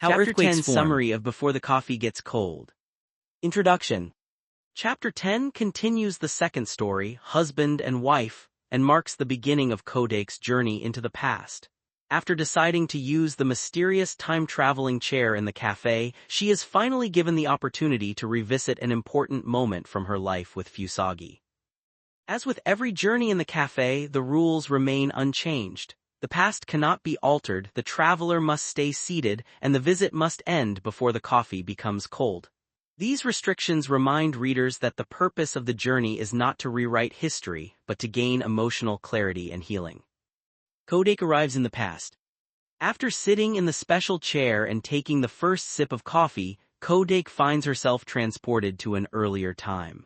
How Chapter Earthquakes 10 Form. Summary of Before the Coffee Gets Cold. Introduction. Chapter 10 continues the second story, Husband and Wife, and marks the beginning of Kodak's journey into the past. After deciding to use the mysterious time-traveling chair in the cafe, she is finally given the opportunity to revisit an important moment from her life with Fusagi. As with every journey in the cafe, the rules remain unchanged. The past cannot be altered, the traveler must stay seated, and the visit must end before the coffee becomes cold. These restrictions remind readers that the purpose of the journey is not to rewrite history, but to gain emotional clarity and healing. Kodak arrives in the past. After sitting in the special chair and taking the first sip of coffee, Kodak finds herself transported to an earlier time.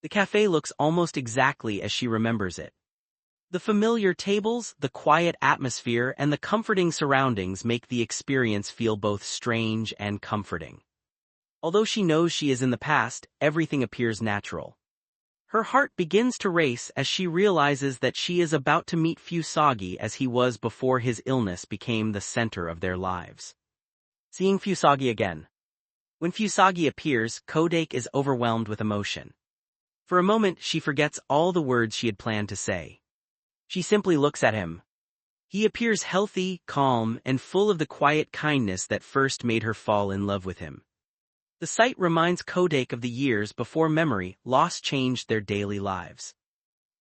The cafe looks almost exactly as she remembers it. The familiar tables, the quiet atmosphere, and the comforting surroundings make the experience feel both strange and comforting. Although she knows she is in the past, everything appears natural. Her heart begins to race as she realizes that she is about to meet Fusagi as he was before his illness became the center of their lives. Seeing Fusagi again. When Fusagi appears, Kodak is overwhelmed with emotion. For a moment, she forgets all the words she had planned to say. She simply looks at him. He appears healthy, calm, and full of the quiet kindness that first made her fall in love with him. The sight reminds Kodak of the years before memory loss changed their daily lives.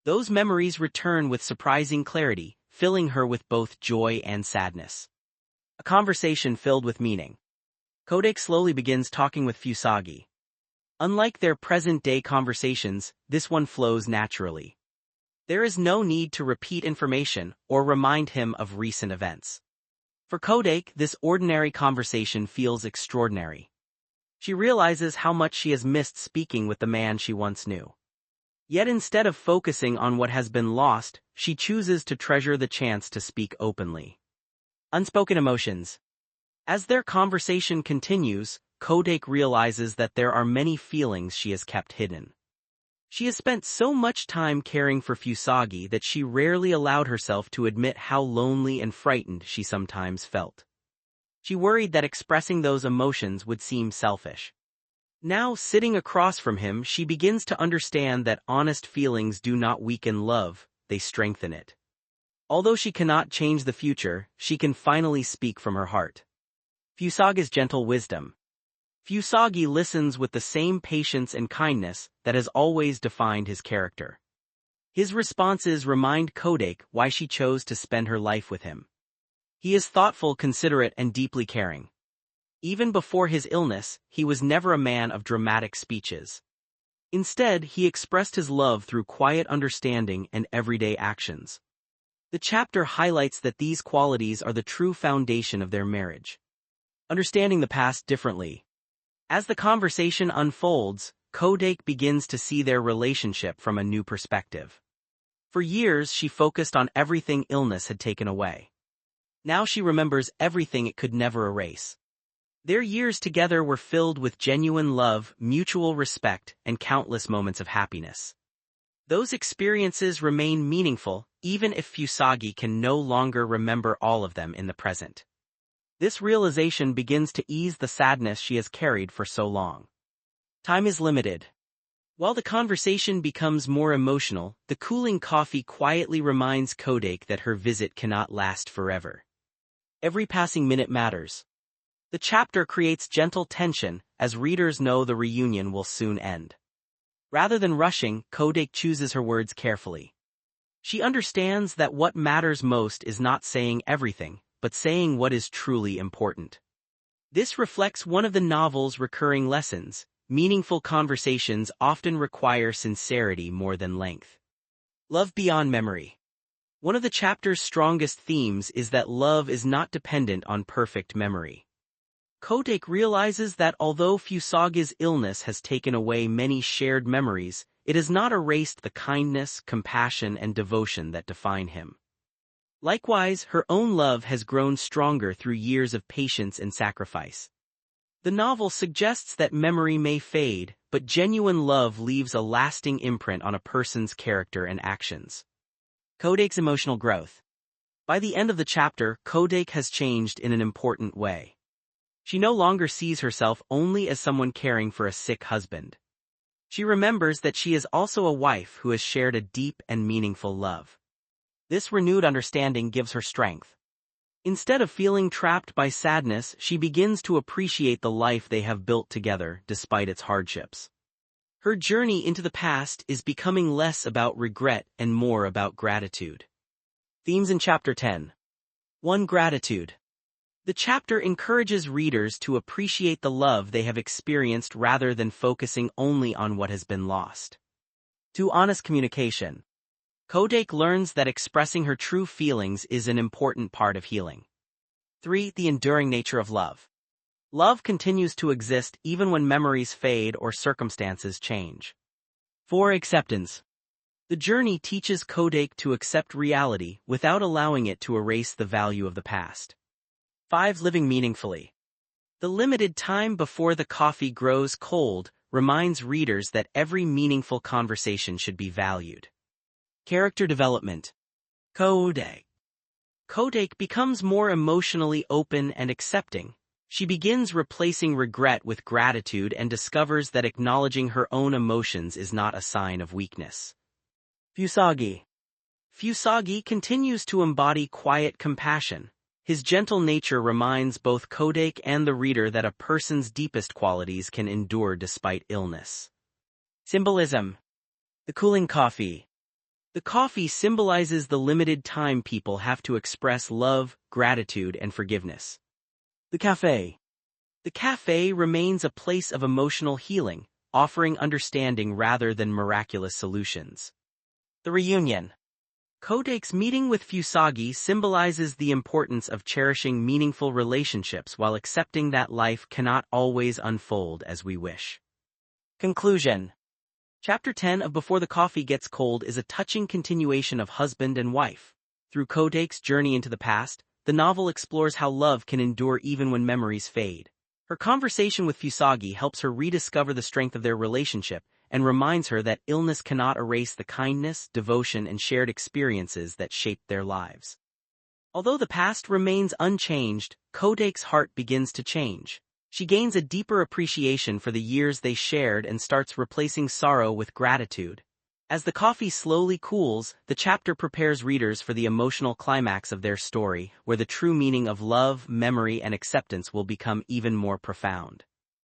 Those memories return with surprising clarity, filling her with both joy and sadness. A conversation filled with meaning. Kodak slowly begins talking with Fusagi. Unlike their present-day conversations, this one flows naturally. There is no need to repeat information or remind him of recent events. For Kodak, this ordinary conversation feels extraordinary. She realizes how much she has missed speaking with the man she once knew. Yet instead of focusing on what has been lost, she chooses to treasure the chance to speak openly. Unspoken emotions. As their conversation continues, Kodak realizes that there are many feelings she has kept hidden. She has spent so much time caring for Fusagi that she rarely allowed herself to admit how lonely and frightened she sometimes felt. She worried that expressing those emotions would seem selfish. Now, sitting across from him, she begins to understand that honest feelings do not weaken love, they strengthen it. Although she cannot change the future, she can finally speak from her heart. Fusagi's gentle wisdom. Fusagi listens with the same patience and kindness that has always defined his character. His responses remind Kodak why she chose to spend her life with him. He is thoughtful, considerate, and deeply caring. Even before his illness, he was never a man of dramatic speeches. Instead, he expressed his love through quiet understanding and everyday actions. The chapter highlights that these qualities are the true foundation of their marriage. Understanding the past differently. As the conversation unfolds, Kodak begins to see their relationship from a new perspective. For years, she focused on everything illness had taken away. Now she remembers everything it could never erase. Their years together were filled with genuine love, mutual respect, and countless moments of happiness. Those experiences remain meaningful, even if Fusagi can no longer remember all of them in the present. This realization begins to ease the sadness she has carried for so long. Time is limited. While the conversation becomes more emotional, the cooling coffee quietly reminds Kodak that her visit cannot last forever. Every passing minute matters. The chapter creates gentle tension, as readers know the reunion will soon end. Rather than rushing, Kodak chooses her words carefully. She understands that what matters most is not saying everything, but saying what is truly important. This reflects one of the novel's recurring lessons: meaningful conversations often require sincerity more than length. Love beyond memory. One of the chapter's strongest themes is that love is not dependent on perfect memory. Kodak realizes that although Fusagi's illness has taken away many shared memories, it has not erased the kindness, compassion, and devotion that define him. Likewise, her own love has grown stronger through years of patience and sacrifice. The novel suggests that memory may fade, but genuine love leaves a lasting imprint on a person's character and actions. Kodak's emotional growth. By the end of the chapter, Kodak has changed in an important way. She no longer sees herself only as someone caring for a sick husband. She remembers that she is also a wife who has shared a deep and meaningful love. This renewed understanding gives her strength. Instead of feeling trapped by sadness, she begins to appreciate the life they have built together despite its hardships. Her journey into the past is becoming less about regret and more about gratitude. Themes in Chapter 10. 1. Gratitude. The chapter encourages readers to appreciate the love they have experienced rather than focusing only on what has been lost. 2. Honest communication. Kodake learns that expressing her true feelings is an important part of healing. 3. The enduring nature of love. Love continues to exist even when memories fade or circumstances change. 4. Acceptance. The journey teaches Kodake to accept reality without allowing it to erase the value of the past. 5. Living meaningfully. The limited time before the coffee grows cold reminds readers that every meaningful conversation should be valued. Character development. Kodake becomes more emotionally open and accepting. She begins replacing regret with gratitude and discovers that acknowledging her own emotions is not a sign of weakness. Fusagi continues to embody quiet compassion. His gentle nature reminds both Kodake and the reader that a person's deepest qualities can endure despite illness. Symbolism. The cooling coffee. The coffee symbolizes the limited time people have to express love, gratitude, and forgiveness. The cafe. The cafe remains a place of emotional healing, offering understanding rather than miraculous solutions. The reunion. Kodake's meeting with Fusagi symbolizes the importance of cherishing meaningful relationships while accepting that life cannot always unfold as we wish. Conclusion. Chapter 10 of Before the Coffee Gets Cold is a touching continuation of husband and wife. Through Kodake's journey into the past, the novel explores how love can endure even when memories fade. Her conversation with Fusagi helps her rediscover the strength of their relationship and reminds her that illness cannot erase the kindness, devotion, and shared experiences that shaped their lives. Although the past remains unchanged, Kodake's heart begins to change. She gains a deeper appreciation for the years they shared and starts replacing sorrow with gratitude. As the coffee slowly cools, the chapter prepares readers for the emotional climax of their story, where the true meaning of love, memory, and acceptance will become even more profound.